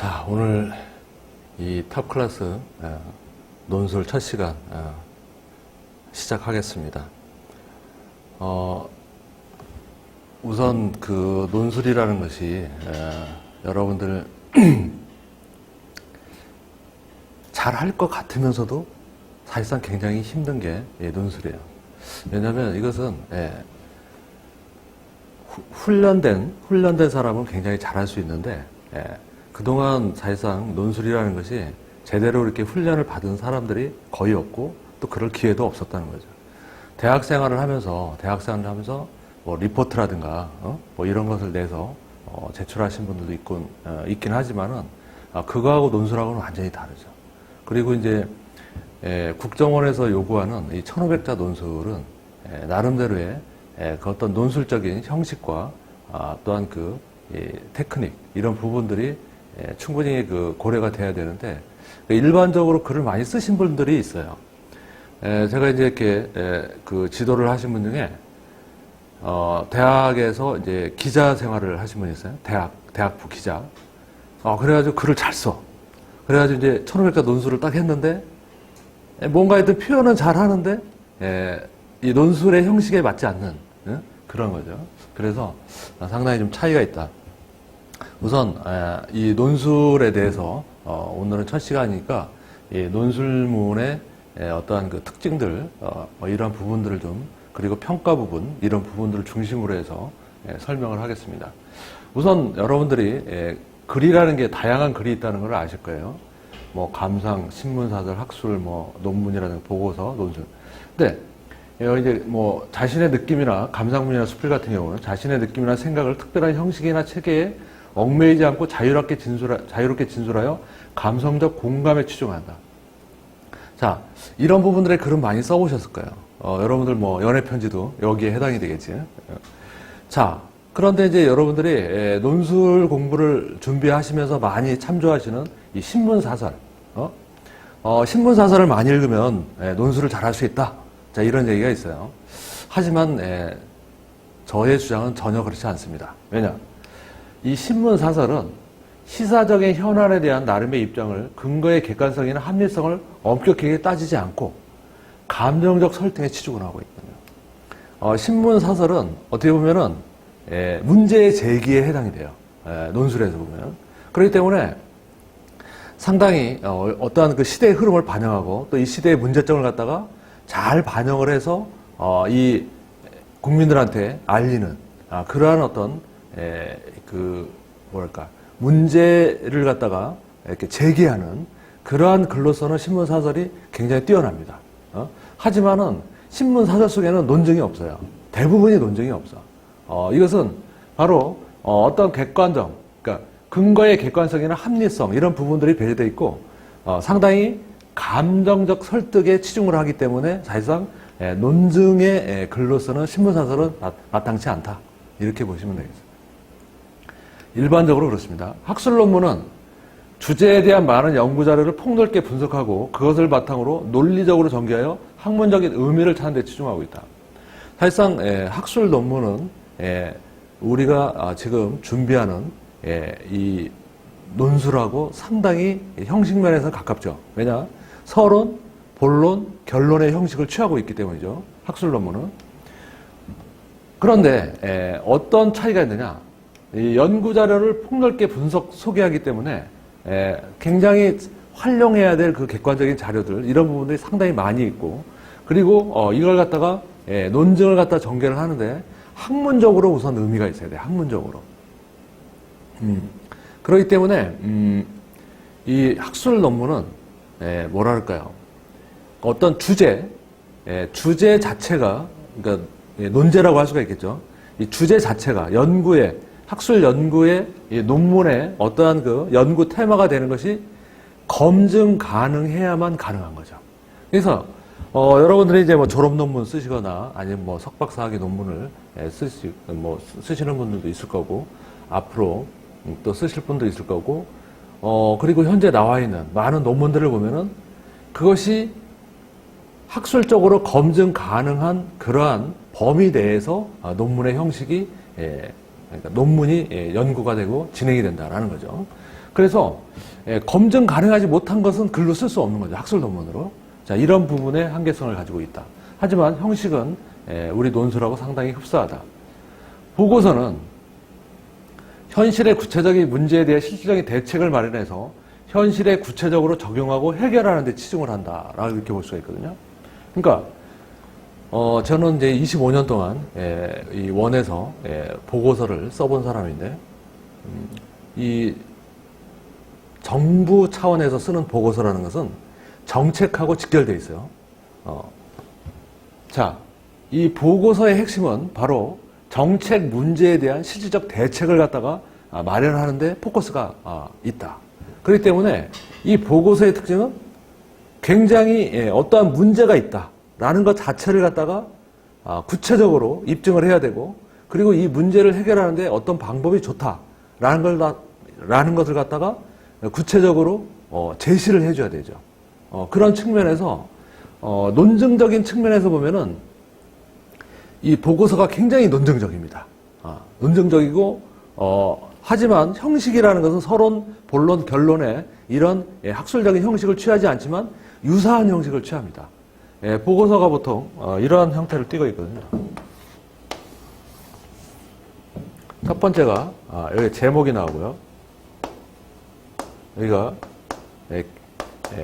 자, 오늘 이 탑클래스 논술 첫 시간 시작하겠습니다. 우선 그 논술이라는 것이 여러분들 잘 할 것 같으면서도 사실상 굉장히 힘든 게 논술이에요. 왜냐하면 이것은 훈련된 사람은 굉장히 잘할 수 있는데 그동안 사실상 논술이라는 것이 제대로 이렇게 훈련을 받은 사람들이 거의 없고 또 그럴 기회도 없었다는 거죠. 대학 생활을 하면서 뭐 리포트라든가 뭐 이런 것을 내서 제출하신 분들도 있긴 하지만은 그거하고 논술하고는 완전히 다르죠. 그리고 이제 국정원에서 요구하는 이 1500자 논술은 나름대로의 그 어떤 논술적인 형식과 또한 그 테크닉 이런 부분들이 충분히 그 고려가 돼야 되는데 일반적으로 글을 많이 쓰신 분들이 있어요. 제가 이제 이렇게 그 지도를 하신 분 중에 대학에서 이제 기자 생활을 하신 분이 있어요. 대학부 기자. 그래가지고 글을 잘 써. 그래가지고 이제 1500자 논술을 딱 했는데 뭔가 하여튼 표현은 잘 하는데 이 논술의 형식에 맞지 않는 그런 거죠. 그래서 상당히 좀 차이가 있다. 우선 이 논술에 대해서 오늘은 첫 시간이니까 이 논술문의 어떠한 그 특징들 이런 부분들을 좀 그리고 평가 부분 이런 부분들을 중심으로 해서 설명을 하겠습니다. 우선 여러분들이 글이라는 게 다양한 글이 있다는 걸 아실 거예요. 뭐 감상, 신문사설, 학술, 뭐 논문이라든가 보고서, 논술. 근데 이제 뭐 자신의 느낌이나 감상문이나 수필 같은 경우는 자신의 느낌이나 생각을 특별한 형식이나 체계에 얽매이지 않고 자유롭게 진술하여 감성적 공감에 치중한다. 자, 이런 부분들의 글은 많이 써보셨을 거예요. 여러분들 뭐 연애편지도 여기에 해당이 되겠지. 자, 그런데 이제 여러분들이 논술 공부를 준비하시면서 많이 참조하시는 이 신문사설, 신문사설을 많이 읽으면 논술을 잘할 수 있다. 자, 이런 얘기가 있어요. 하지만 저의 주장은 전혀 그렇지 않습니다. 왜냐? 이 신문사설은 시사적인 현안에 대한 나름의 입장을 근거의 객관성이나 합리성을 엄격하게 따지지 않고 감정적 설득에 치중을 하고 있거든요. 신문사설은 어떻게 보면은 문제의 제기에 해당이 돼요. 논술에서 보면. 그렇기 때문에 상당히 어떠한 그 시대의 흐름을 반영하고 또 이 시대의 문제점을 갖다가 잘 반영을 해서 이 국민들한테 알리는 그러한 어떤 그 뭐랄까 문제를 갖다가 이렇게 제기하는 그러한 글로서는 신문사설이 굉장히 뛰어납니다. 하지만은 신문사설 속에는 논증이 없어요. 대부분이 논증이 없어. 이것은 바로 어떤 객관적, 그러니까 근거의 객관성이나 합리성 이런 부분들이 배제되어 있고 상당히 감정적 설득에 치중을 하기 때문에 사실상 논증의 글로서는 신문사설은 마땅치 않다. 이렇게 보시면 되겠습니다. 일반적으로 그렇습니다. 학술 논문은 주제에 대한 많은 연구자료를 폭넓게 분석하고 그것을 바탕으로 논리적으로 전개하여 학문적인 의미를 찾는 데 치중하고 있다. 사실상 학술 논문은 우리가 지금 준비하는 이 논술하고 상당히 형식면에서 가깝죠. 왜냐? 서론, 본론, 결론의 형식을 취하고 있기 때문이죠. 학술 논문은. 그런데 어떤 차이가 있느냐? 이 연구자료를 폭넓게 소개하기 때문에 굉장히 활용해야 될 그 객관적인 자료들 이런 부분들이 상당히 많이 있고 그리고 이걸 갖다가 논증을 갖다 전개를 하는데 학문적으로 우선 의미가 있어야 돼요. 학문적으로. 그렇기 때문에 이 학술 논문은 뭐랄까요? 어떤 주제 자체가 그러니까 논제라고 할 수가 있겠죠. 이 주제 자체가 학술 연구의 논문의 어떠한 그 연구 테마가 되는 것이 검증 가능해야만 가능한 거죠. 그래서 여러분들이 이제 뭐 졸업 논문 쓰시거나 아니면 뭐 석박사학위 논문을 쓰시는 분들도 있을 거고 앞으로 또 쓰실 분도 있을 거고 그리고 현재 나와 있는 많은 논문들을 보면은 그것이 학술적으로 검증 가능한 그러한 범위 내에서 논문의 형식이 그러니까 논문이 연구가 되고 진행이 된다라는 거죠. 그래서 검증 가능하지 못한 것은 글로 쓸 수 없는 거죠. 학술 논문으로. 자, 이런 부분의 한계성을 가지고 있다. 하지만 형식은 우리 논술하고 상당히 흡사하다. 보고서는 현실의 구체적인 문제에 대해 실질적인 대책을 마련해서 현실에 구체적으로 적용하고 해결하는 데 치중을 한다라고 이렇게 볼 수가 있거든요. 그러니까 저는 이제 25년 동안 이 원에서 보고서를 써본 사람인데 이 정부 차원에서 쓰는 보고서라는 것은 정책하고 직결되어 있어요. 자, 이 보고서의 핵심은 바로 정책 문제에 대한 실질적 대책을 갖다가 마련하는데 포커스가 있다. 그렇기 때문에 이 보고서의 특징은 굉장히 어떠한 문제가 있다라는 것 자체를 갖다가 구체적으로 입증을 해야 되고, 그리고 이 문제를 해결하는데 어떤 방법이 좋다라는 것을 갖다가 구체적으로 제시를 해줘야 되죠. 그런 측면에서 논증적인 측면에서 보면은 이 보고서가 굉장히 논증적입니다. 논증적이고 하지만 형식이라는 것은 서론, 본론, 결론에 이런 학술적인 형식을 취하지 않지만 유사한 형식을 취합니다. 보고서가 보통 이러한 형태를 띠고 있거든요. 첫 번째가 여기 제목이 나오고요. 여기가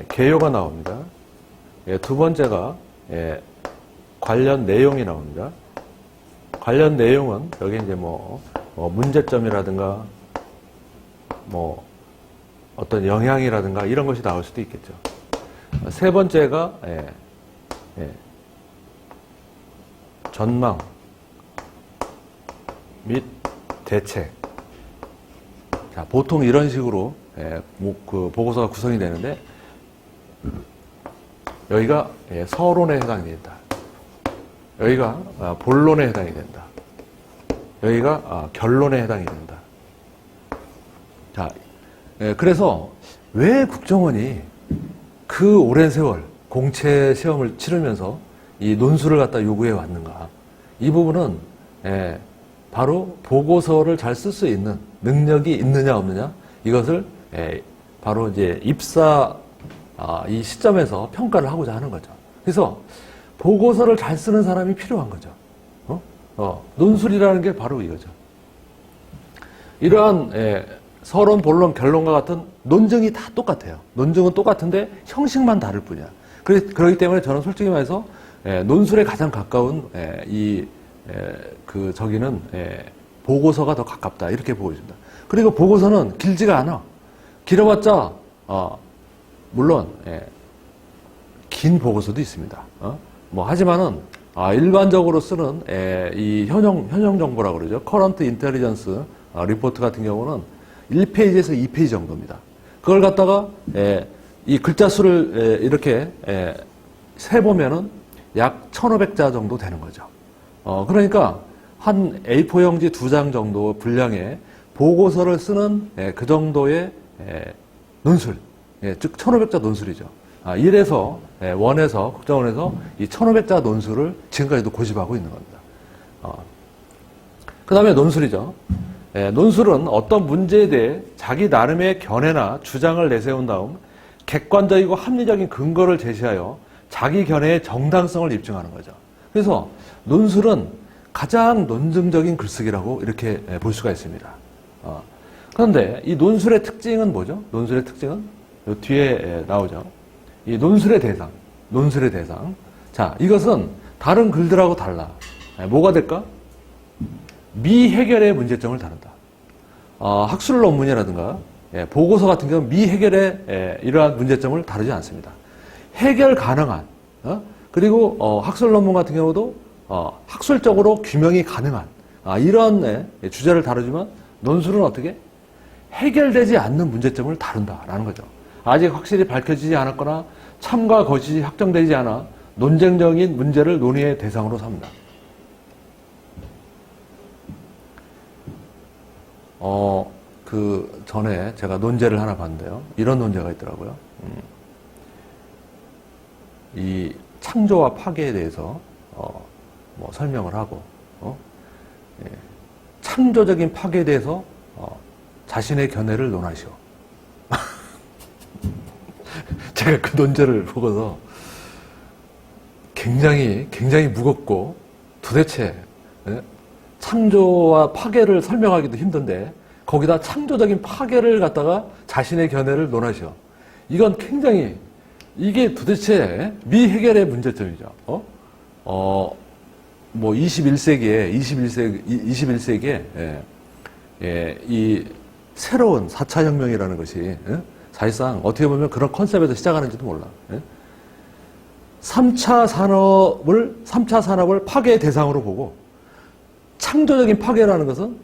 개요가 나옵니다. 두 번째가 관련 내용이 나옵니다. 관련 내용은 여기 이제 문제점이라든가 어떤 영향이라든가 이런 것이 나올 수도 있겠죠. 세 번째가 전망 및 대책. 자, 보통 이런 식으로 그 보고서가 구성이 되는데 여기가 서론에 해당이 된다. 여기가 본론에 해당이 된다. 여기가 결론에 해당이 된다. 자, 그래서 왜 국정원이 그 오랜 세월 공채 시험을 치르면서 이 논술을 갖다 요구해 왔는가? 이 부분은 바로 보고서를 잘 쓸 수 있는 능력이 있느냐 없느냐, 이것을 바로 이제 입사 이 시점에서 평가를 하고자 하는 거죠. 그래서 보고서를 잘 쓰는 사람이 필요한 거죠. 논술이라는 게 바로 이거죠. 이러한 서론, 본론, 결론과 같은 논증이 다 똑같아요. 논증은 똑같은데 형식만 다를 뿐이야. 그렇기 때문에 저는 솔직히 말해서 논술에 가장 가까운 저기는 보고서가 더 가깝다, 이렇게 보여준다. 그리고 보고서는 길지가 않아. 길어봤자 물론 긴 보고서도 있습니다. 하지만은 일반적으로 쓰는 이 현형 정보라고 그러죠. 커런트 인텔리전스 리포트 같은 경우는 1페이지에서 2페이지 정도입니다. 그걸 갖다가 이 글자 수를 이렇게 세보면은 약 1500자 정도 되는 거죠. 그러니까 한 A4용지 2장 정도 분량의 보고서를 쓰는 그 정도의 논술, 즉 1500자 논술이죠. 이래서 원에서, 국정원에서 이 1500자 논술을 지금까지도 고집하고 있는 겁니다. 그 다음에 논술이죠. 논술은 어떤 문제에 대해 자기 나름의 견해나 주장을 내세운 다음 객관적이고 합리적인 근거를 제시하여 자기 견해의 정당성을 입증하는 거죠. 그래서 논술은 가장 논증적인 글쓰기라고 이렇게 볼 수가 있습니다. 그런데 이 논술의 특징은 뭐죠? 논술의 특징은 이 뒤에 나오죠. 이 논술의 대상. 자, 이것은 다른 글들하고 달라. 뭐가 될까? 미해결의 문제점을 다룬다. 학술 논문이라든가 보고서 같은 경우는 미해결의 이러한 문제점을 다루지 않습니다. 해결 가능한, 그리고 학술 논문 같은 경우도 학술적으로 규명이 가능한 이런 주제를 다루지만, 논술은 어떻게? 해결되지 않는 문제점을 다룬다라는 거죠. 아직 확실히 밝혀지지 않았거나 참과 거짓이 확정되지 않아 논쟁적인 문제를 논의의 대상으로 삼는다. 그 전에 제가 논제를 하나 봤는데요. 이런 논제가 있더라고요. 이 창조와 파괴에 대해서 설명을 하고, 창조적인 파괴에 대해서 자신의 견해를 논하시오. 제가 그 논제를 보고서 굉장히 무겁고 도대체 창조와 파괴를 설명하기도 힘든데 거기다 창조적인 파괴를 갖다가 자신의 견해를 논하셔. 이건 굉장히 이게 도대체 미해결의 문제점이죠. 뭐 21세기에 이 새로운 4차 혁명이라는 것이 사실상 어떻게 보면 그런 컨셉에서 시작하는지도 몰라. 3차 산업을 파괴의 대상으로 보고 창조적인 파괴라는 것은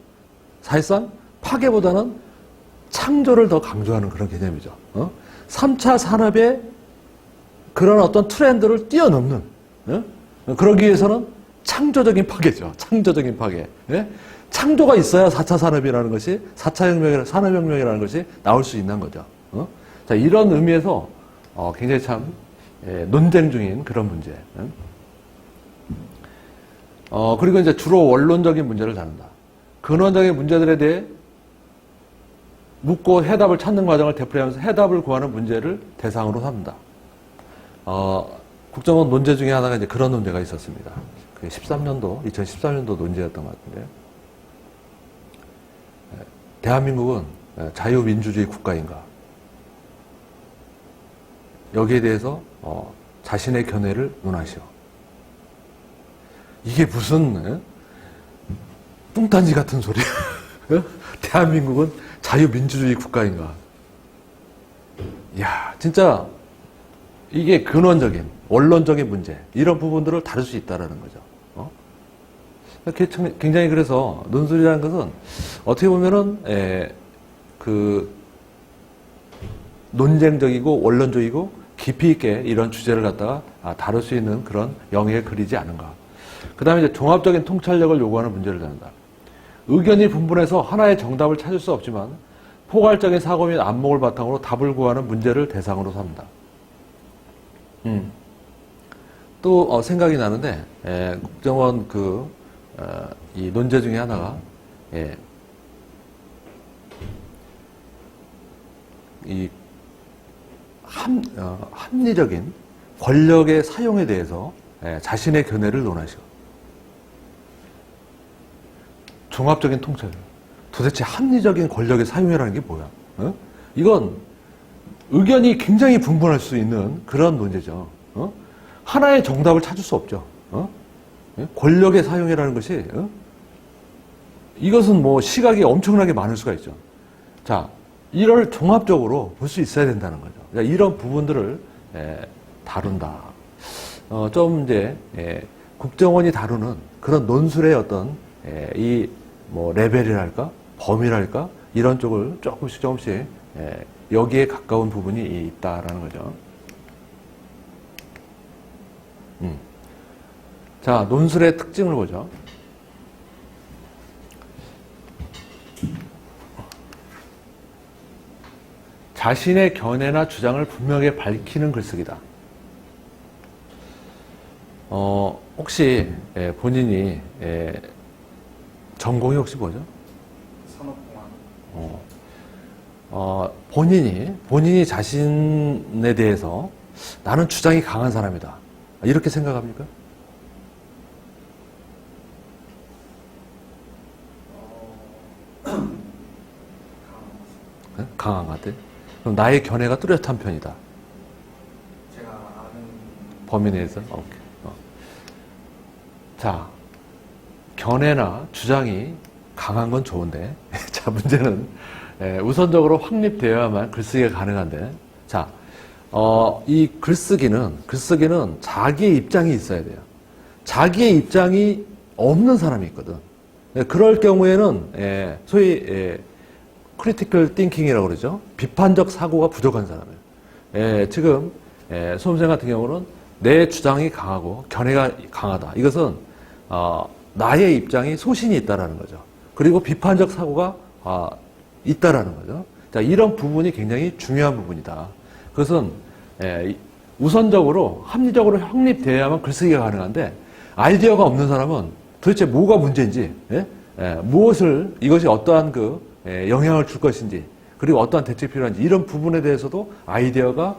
사실상 파괴보다는 창조를 더 강조하는 그런 개념이죠. 3차 산업의 그런 어떤 트렌드를 뛰어넘는 그러기 위해서는 창조적인 파괴죠. 창조적인 파괴. 창조가 있어야 4차 산업이라는 것이 4차 산업혁명이라는 것이 나올 수 있는 거죠. 자, 이런 의미에서 굉장히 참 논쟁 중인 그런 문제. 그리고 이제 주로 원론적인 문제를 다룬다. 근원적인 문제들에 대해 묻고 해답을 찾는 과정을 되풀이하면서 해답을 구하는 문제를 대상으로 삼는다. 국정원 논제 중에 하나가 이제 그런 논제가 있었습니다. 그게 2013년도 논제였던 것 같은데. 대한민국은 자유민주주의 국가인가? 여기에 대해서 자신의 견해를 논하시오. 이게 무슨 뚱딴지 같은 소리야. 대한민국은 자유민주주의 국가인가? 이야, 진짜 이게 근원적인 원론적인 문제 이런 부분들을 다룰 수 있다라는 거죠. 굉장히 그래서 논술이라는 것은 어떻게 보면은 그 논쟁적이고 원론적이고 깊이 있게 이런 주제를 갖다가 다룰 수 있는 그런 영역에 그리지 않은가. 그 다음에 이제 종합적인 통찰력을 요구하는 문제를 다룬다. 의견이 분분해서 하나의 정답을 찾을 수 없지만 포괄적인 사고 및 안목을 바탕으로 답을 구하는 문제를 대상으로 삼는다. 또 생각이 나는데 국정원 이 논제 중에 하나가 이 합리적인 권력의 사용에 대해서 자신의 견해를 논하시고 종합적인 통찰. 도대체 합리적인 권력의 사용이라는 게 뭐야? 이건 의견이 굉장히 분분할 수 있는 그런 문제죠. 하나의 정답을 찾을 수 없죠. 권력의 사용이라는 것이 이것은 뭐 시각이 엄청나게 많을 수가 있죠. 자, 이를 종합적으로 볼 수 있어야 된다는 거죠. 그러니까 이런 부분들을 다룬다. 좀 이제 국정원이 다루는 그런 논술의 어떤 이 뭐 레벨이랄까 범위랄까 이런 쪽을 조금씩 여기에 가까운 부분이 있다라는 거죠. 자, 논술의 특징을 보죠. 자신의 견해나 주장을 분명하게 밝히는 글쓰기다. 혹시 본인이 전공이 혹시 뭐죠? 산업공학. 본인이 자신에 대해서 나는 주장이 강한 사람이다. 이렇게 생각합니까? 강한 것 같아. 그럼 나의 견해가 뚜렷한 편이다. 제가 아는 범위 내에서? 오케이. 자, 견해나 주장이 강한 건 좋은데, 자, 문제는 우선적으로 확립되어야만 글쓰기가 가능한데, 자, 이 글쓰기는 자기의 입장이 있어야 돼요. 자기의 입장이 없는 사람이 있거든. 그럴 경우에는 소위 크리티컬 띵킹이라고 그러죠. 비판적 사고가 부족한 사람이에요. 지금 수험생 같은 경우는 내 주장이 강하고 견해가 강하다. 이것은 나의 입장이 소신이 있다라는 거죠. 그리고 비판적 사고가 있다라는 거죠. 자, 이런 부분이 굉장히 중요한 부분이다. 그것은 우선적으로 합리적으로 확립되어야만 글쓰기가 가능한데 아이디어가 없는 사람은 도대체 뭐가 문제인지, 이것이 어떠한 영향을 줄 것인지, 그리고 어떠한 대책이 필요한지 이런 부분에 대해서도 아이디어가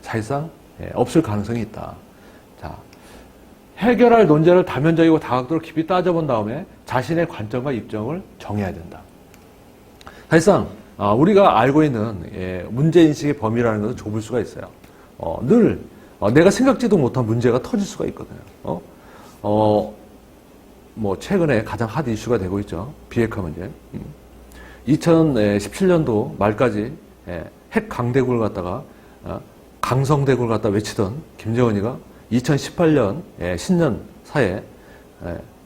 사실상 없을 가능성이 있다. 자, 해결할 논제를 다면적이고 다각도로 깊이 따져본 다음에 자신의 관점과 입장을 정해야 된다. 사실상 우리가 알고 있는 문제인식의 범위라는 것은 좁을 수가 있어요. 늘 내가 생각지도 못한 문제가 터질 수가 있거든요. 뭐 최근에 가장 핫 이슈가 되고 있죠. 비핵화 문제. 2017년도 말까지 핵 강대국을 갖다가 강성대국을 갖다 외치던 김정은이가 2018년 신년 사이에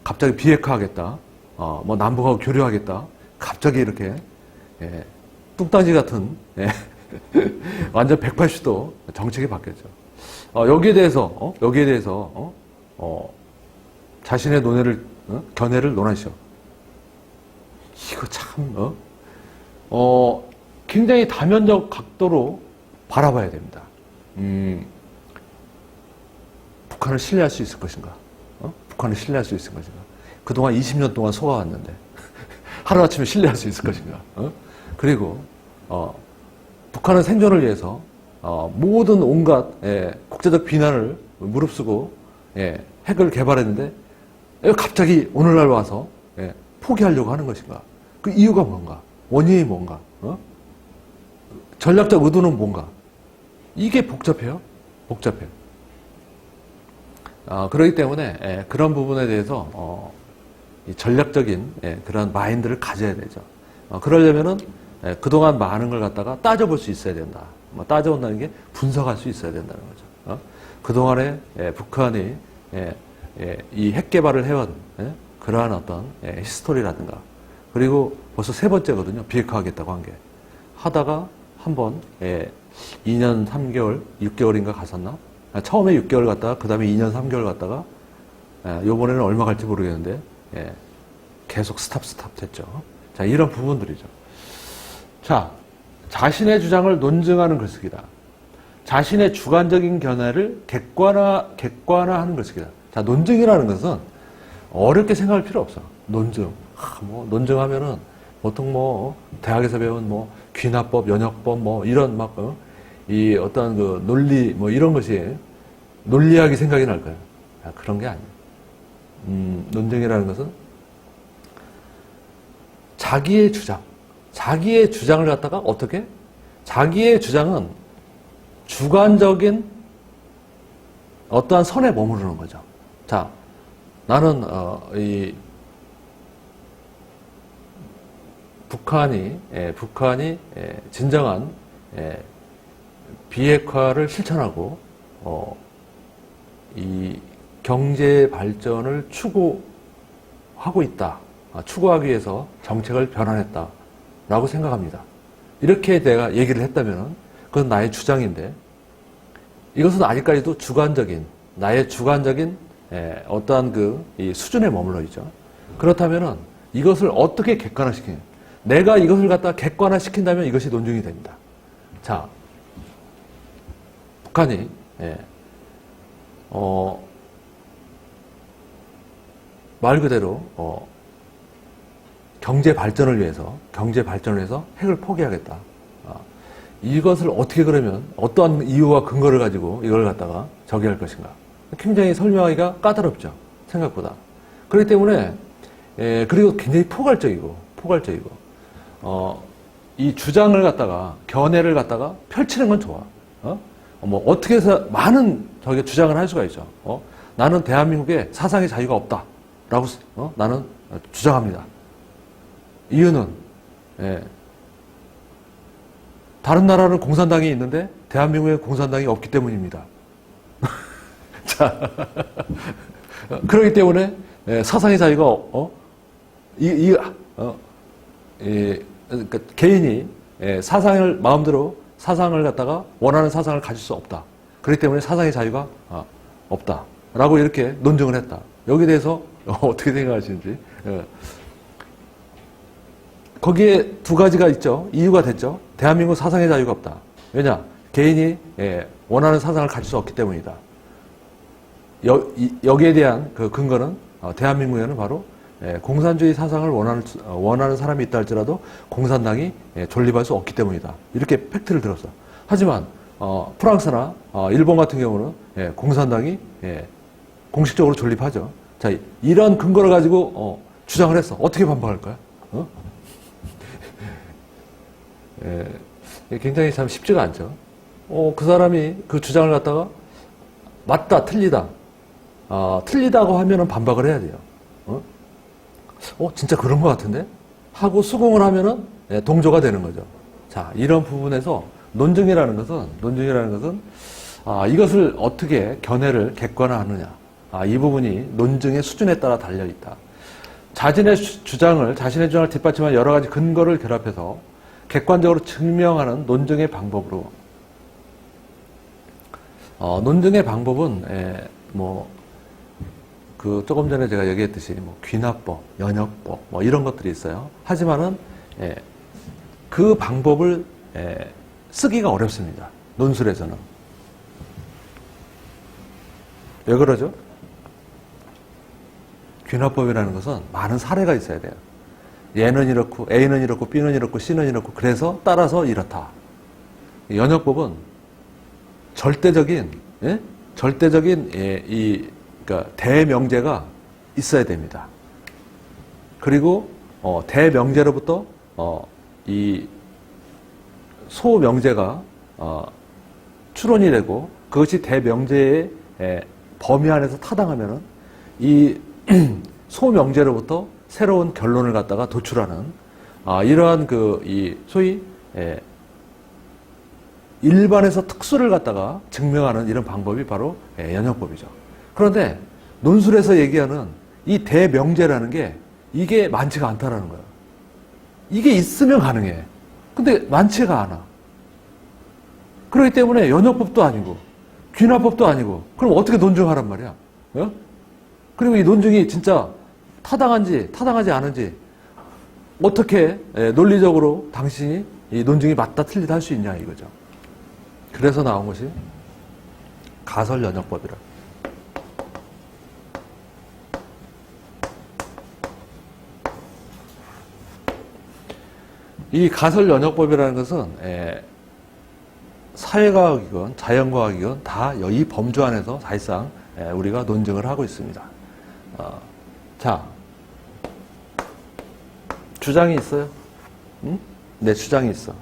갑자기 비핵화하겠다. 뭐 남북하고 교류하겠다. 갑자기 이렇게 뚱딴지 같은 완전 180도 정책이 바뀌었죠. 여기에 대해서 자신의 견해를 논하시오. 이거 참 굉장히 다면적 각도로 바라봐야 됩니다. 북한을 신뢰할 수 있을 것인가? 북한을 신뢰할 수 있을 것인가? 그동안 20년 동안 속아왔는데 하루아침에 신뢰할 수 있을 것인가? 그리고 북한은 생존을 위해서 모든 온갖 국제적 비난을 무릅쓰고 핵을 개발했는데 갑자기 오늘날 와서 포기하려고 하는 것인가? 그 이유가 뭔가? 원인이 뭔가? 전략적 의도는 뭔가? 이게 복잡해요. 복잡해요. 그렇기 때문에 그런 부분에 대해서 이 전략적인 그런 마인드를 가져야 되죠. 그러려면은 그동안 많은 걸 갖다가 따져볼 수 있어야 된다. 따져본다는 게 분석할 수 있어야 된다는 거죠. 그동안에 북한이 이 핵 개발을 해온 그러한 어떤 히스토리라든가, 그리고 벌써 세 번째거든요. 비핵화하겠다고 한 게. 하다가 한번 2년 3개월, 6개월인가 갔었나? 처음에 6개월 갔다가 그 다음에 2년 3개월 갔다가 요번에는 얼마 갈지 모르겠는데 계속 스탑 됐죠. 자, 이런 부분들이죠. 자, 자신의 주장을 논증하는 글쓰기다. 자신의 주관적인 견해를 객관화하는 글쓰기다. 자, 논증이라는 것은 어렵게 생각할 필요 없어. 논증. 논증하면은 보통 대학에서 배운 귀납법, 연역법, 이런 이 어떤 그 논리, 이런 것이 논리학이 생각이 날 거예요. 그런 게 아니에요. 논증이라는 것은 자기의 주장을 갖다가 어떻게? 자기의 주장은 주관적인 어떠한 선에 머무르는 거죠. 자, 나는 이 북한이 진정한 비핵화를 실천하고 이 경제 발전을 추구하고 있다. 추구하기 위해서 정책을 변환했다라고 생각합니다. 이렇게 내가 얘기를 했다면 그건 나의 주장인데, 이것은 아직까지도 나의 주관적인 어떠한 이 수준에 머물러 있죠. 그렇다면은 이것을 어떻게 객관화시키냐? 내가 이것을 갖다가 객관화시킨다면 이것이 논증이 됩니다. 자, 북한이 말 그대로 경제 발전을 위해서 핵을 포기하겠다. 이것을 어떻게 그러면 어떠한 이유와 근거를 가지고 이걸 갖다가 저기할 것인가? 굉장히 설명하기가 까다롭죠. 생각보다. 그렇기 때문에 그리고 굉장히 포괄적이고 이 주장을 갖다가, 견해를 갖다가 펼치는 건 좋아. 어떻게 해서 많은 주장을 할 수가 있죠. 나는 대한민국에 사상의 자유가 없다라고 나는 주장합니다. 이유는 다른 나라는 공산당이 있는데 대한민국에 공산당이 없기 때문입니다. 자, 그렇기 때문에 사상의 자유가 그러니까 개인이 마음대로 사상을 갖다가 원하는 사상을 가질 수 없다. 그렇기 때문에 사상의 자유가 없다라고 이렇게 논증을 했다. 여기에 대해서 어떻게 생각하시는지. 거기에 두 가지가 있죠. 이유가 됐죠. 대한민국 사상의 자유가 없다. 왜냐? 개인이 원하는 사상을 가질 수 없기 때문이다. 여기에 대한 그 근거는 대한민국에는 바로 공산주의 사상을 원하는 사람이 있다 할지라도 공산당이 존립할 수 없기 때문이다. 이렇게 팩트를 들었어. 하지만 프랑스나 일본 같은 경우는 공산당이 공식적으로 존립하죠. 자, 이런 근거를 가지고 주장을 했어. 어떻게 반박할까요? 굉장히 참 쉽지가 않죠. 그 사람이 그 주장을 갖다가 맞다, 틀리다. 틀리다고 하면은 반박을 해야 돼요. 진짜 그런 것 같은데? 하고 수긍을 하면은 동조가 되는 거죠. 자, 이런 부분에서 논증이라는 것은 이것을 어떻게 견해를 객관화하느냐. 이 부분이 논증의 수준에 따라 달려있다. 자신의 주장을 뒷받침한 여러 가지 근거를 결합해서 객관적으로 증명하는 논증의 방법으로 논증의 방법은 조금 전에 제가 얘기했듯이 귀납법, 연역법 이런 것들이 있어요. 하지만은 그 방법을 쓰기가 어렵습니다. 논술에서는. 왜 그러죠? 귀납법이라는 것은 많은 사례가 있어야 돼요. 얘는 이렇고 A는 이렇고 B는 이렇고 C는 이렇고 그래서 따라서 이렇다. 연역법은 절대적인 그러니까 대명제가 있어야 됩니다. 그리고 대명제로부터 이 소명제가 추론이 되고 그것이 대명제의 범위 안에서 타당하면은 이 소명제로부터 새로운 결론을 갖다가 도출하는 이러한 이 소위 일반에서 특수를 갖다가 증명하는 이런 방법이 바로 연역법이죠. 그런데 논술에서 얘기하는 이 대명제라는 게 이게 많지가 않다라는 거예요. 이게 있으면 가능해. 근데 많지가 않아. 그렇기 때문에 연역법도 아니고 귀납법도 아니고 그럼 어떻게 논증하란 말이야? 그리고 이 논증이 진짜 타당한지 타당하지 않은지 어떻게 논리적으로 당신이 이 논증이 맞다 틀리다 할 수 있냐 이거죠. 그래서 나온 것이 가설연역법이라. 이 가설연역법이라는 것은 사회과학이건 자연과학이건 다 이 범주 안에서 사실상 우리가 논증을 하고 있습니다. 자, 주장이 있어요? 응? 네, 주장이 있어.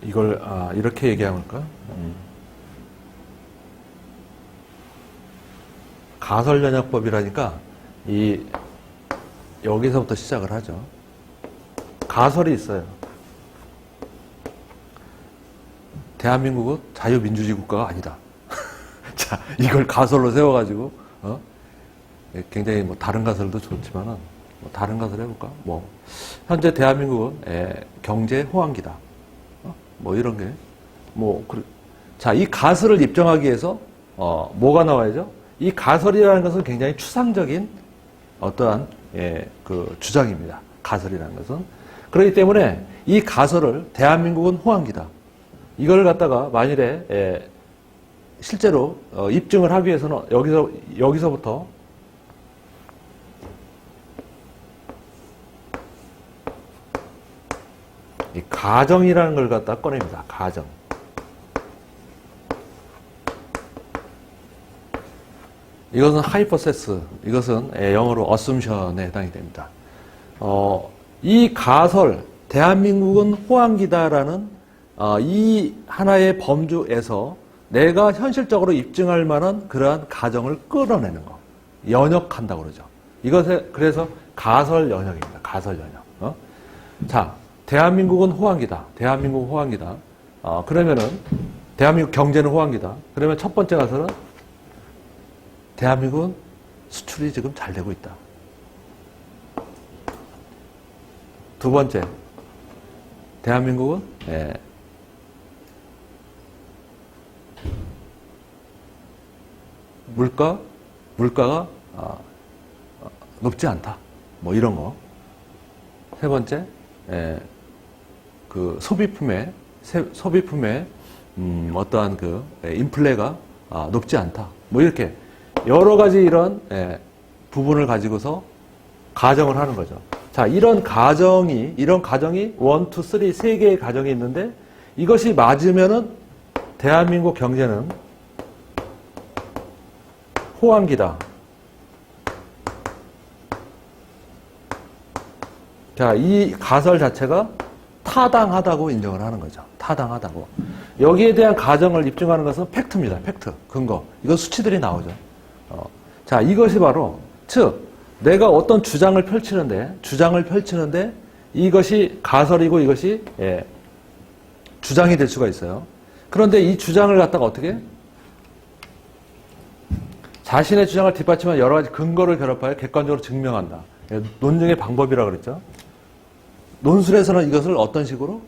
이걸 이렇게 얘기할까? 가설연역법이라니까 여기서부터 시작을 하죠. 가설이 있어요. 대한민국은 자유민주주의 국가가 아니다. 자, 이걸 가설로 세워가지고 굉장히 다른 가설도 좋지만은 다른 가설 해볼까? 현재 대한민국은 경제 호황기다. 이런 게 자, 이 가설을 입증하기 위해서 뭐가 나와야죠? 이 가설이라는 것은 굉장히 추상적인 어떠한 그 주장입니다. 가설이라는 것은. 그렇기 때문에 이 가설을 대한민국은 호황기다. 이걸 갖다가 만일에 실제로 입증을 하기 위해서는 여기서부터 이 가정이라는 걸 갖다 꺼냅니다. 가정. 이것은 하이퍼세스, 이것은 영어로 assumption에 해당이 됩니다. 이 가설, 대한민국은 호황기다라는 이 하나의 범주에서 내가 현실적으로 입증할 만한 그러한 가정을 끌어내는 거. 연역한다고 그러죠. 이것에, 그래서 가설 연역입니다. 가설 연역. 자, 대한민국은 호황기다. 대한민국은 호황기다. 그러면은, 대한민국 경제는 호황기다. 그러면 첫 번째 가설은 대한민국은 수출이 지금 잘 되고 있다. 두 번째, 대한민국은 물가가 높지 않다. 이런 거. 세 번째, 그 소비품의 어떠한 그 인플레가 높지 않다. 이렇게 여러 가지 이런 부분을 가지고서 가정을 하는 거죠. 자, 이런 가정이 1, 2, 3, 세 개의 가정이 있는데 이것이 맞으면은 대한민국 경제는 호황기다. 자, 이 가설 자체가 타당하다고 인정을 하는 거죠. 타당하다고. 여기에 대한 가정을 입증하는 것은 팩트입니다. 팩트, 근거. 이거 수치들이 나오죠. 자, 이것이 바로, 즉, 내가 어떤 주장을 펼치는데 이것이 가설이고 이것이 주장이 될 수가 있어요. 그런데 이 주장을 갖다가 어떻게? 자신의 주장을 뒷받침한 여러 가지 근거를 결합하여 객관적으로 증명한다. 논증의 방법이라고 그랬죠. 논술에서는 이것을 어떤 식으로?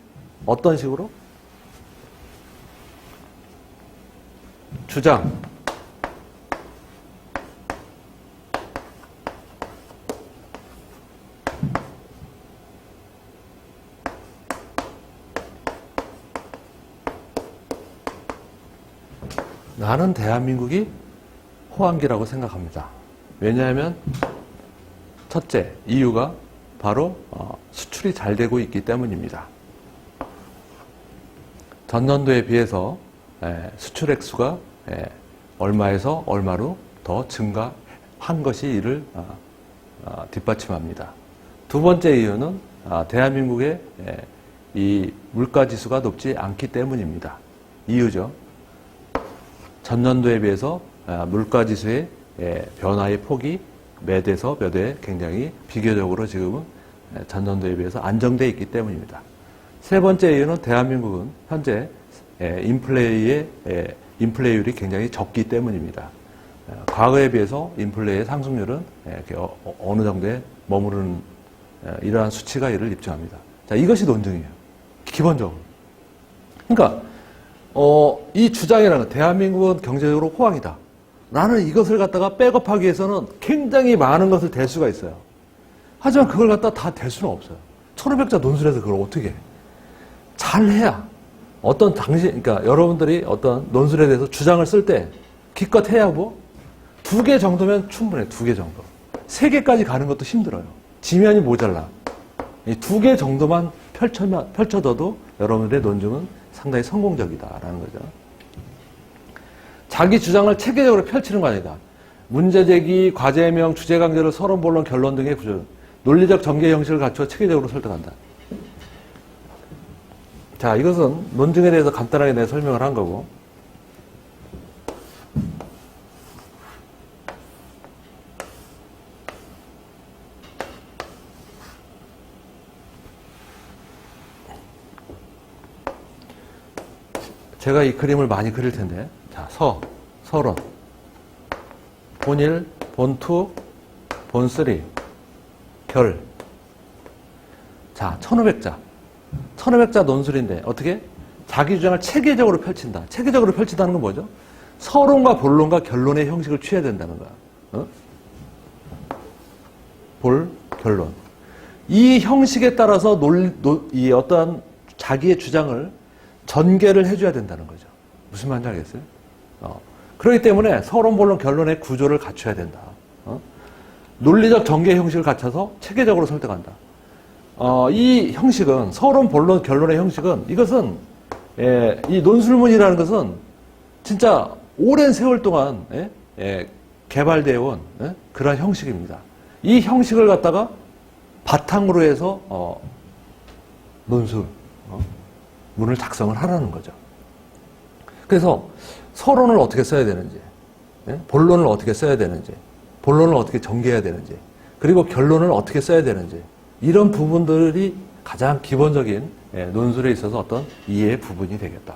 주장. 나는 대한민국이 호황기라고 생각합니다. 왜냐하면 첫째, 이유가 바로 수출이 잘 되고 있기 때문입니다. 전년도에 비해서 수출 액수가 얼마에서 얼마로 더 증가한 것이 이를 뒷받침합니다. 두 번째 이유는 대한민국의 이 물가지수가 높지 않기 때문입니다. 이유죠. 전년도에 비해서 물가지수의 변화의 폭이 몇에서 몇에 굉장히 비교적으로 지금은 전년도에 비해서 안정되어 있기 때문입니다. 세 번째 이유는 대한민국은 현재 인플레이율이 굉장히 적기 때문입니다. 과거에 비해서 인플레이의 상승률은 어느 정도에 머무르는 이러한 수치가 이를 입증합니다. 자, 이것이 논증이에요. 기본적으로. 그러니까 이 주장이라는 건 대한민국은 경제적으로 호황이다. 나는 이것을 갖다가 백업하기 위해서는 굉장히 많은 것을 댈 수가 있어요. 하지만 그걸 갖다 다 댈 수는 없어요. 1500자 논술에서 그걸 어떻게 해? 잘해야. 그러니까 여러분들이 어떤 논술에 대해서 주장을 쓸 때 기껏 해야 뭐? 2개 정도면 충분해. 2개 정도. 3개까지 가는 것도 힘들어요. 지면이 모자라. 이 2개 정도만 펼쳐둬도 여러분들의 논증은 상당히 성공적이다라는 거죠. 자기 주장을 체계적으로 펼치는 거 아니다. 문제제기, 과제명, 주제강제로 서론, 본론, 결론 등의 구조, 논리적 전개 형식을 갖추어 체계적으로 설득한다. 자, 이것은 논증에 대해서 간단하게 내가 설명을 한 거고, 제가 이 그림을 많이 그릴 텐데, 자, 서론, 본일, 본투, 본쓰리, 결. 자, 1500자. 1500자 논술인데, 어떻게? 자기 주장을 체계적으로 펼친다. 체계적으로 펼친다는 건 뭐죠? 서론과 본론과 결론의 형식을 취해야 된다는 거야. 볼, 결론. 이 형식에 따라서 이 어떠한 자기의 주장을 전개를 해줘야 된다는 거죠. 무슨 말인지 알겠어요? 그렇기 때문에 서론, 본론, 결론의 구조를 갖춰야 된다. 논리적 전개 형식을 갖춰서 체계적으로 설득한다. 이 형식은, 서론, 본론, 결론의 형식은, 이것은, 이 논술문이라는 것은 진짜 오랜 세월 동안, 개발되어 온, 그런 형식입니다. 이 형식을 갖다가 바탕으로 해서, 논술, 문을 작성을 하라는 거죠. 그래서 서론을 어떻게 써야 되는지, 본론을 어떻게 써야 되는지, 본론을 어떻게 전개해야 되는지, 그리고 결론을 어떻게 써야 되는지, 이런 부분들이 가장 기본적인 논술에 있어서 어떤 이해의 부분이 되겠다.